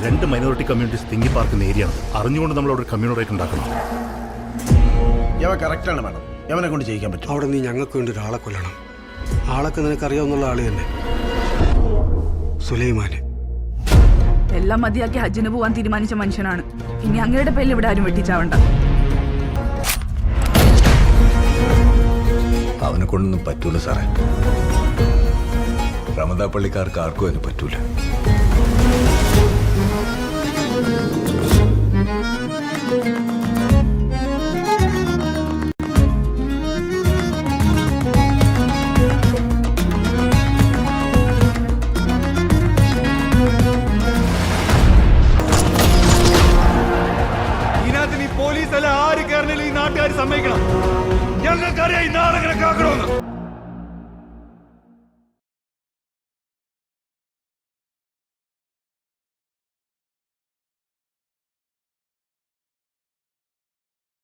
2 minority communities തിങ്ങി പാർക്കുന്ന ഏരിയയാണ്. അറിഞ്ഞുകൊണ്ട് നമ്മൾ അവിടെ ഒരു കമ്മ്യൂണിറ്റി ഉണ്ടാക്കണം. യവ കറക്റ്റാണ് മാഡം. യവനെ കൊണ്ട് ചെയ്യിക്കാൻ പറ്റും. അവിടെ നീ ഞങ്ങൾക്ക് വേണ്ടി ഒരാളെ കൊല്ലണം. ആളൊക്കെ നിനക്കറിയാവുന്നുള്ള ആള് തന്നെ, സുലൈമാന്. എല്ലാം മതിയാക്കി ഹജ്ജിന് പോവാൻ തീരുമാനിച്ച മനുഷ്യനാണ്. ഇനി അങ്ങയുടെ പേരിൽ ഇവിടെ ആരും വെട്ടിച്ചാവണ്ട. അവനെ കൊണ്ടൊന്നും പറ്റൂല സാറേ. റമദാ പള്ളിക്കാർക്ക് ആർക്കും അതിന് പറ്റൂല. ഇതിനകത്ത് നീ പോലീസ് അല്ല ആര് കയറിയാലും ഈ നാട്ടുകാർ സമ്മതിക്കണം. ഞങ്ങൾക്കറിയാം ഈ നാളെ കാക്കണമെന്ന്.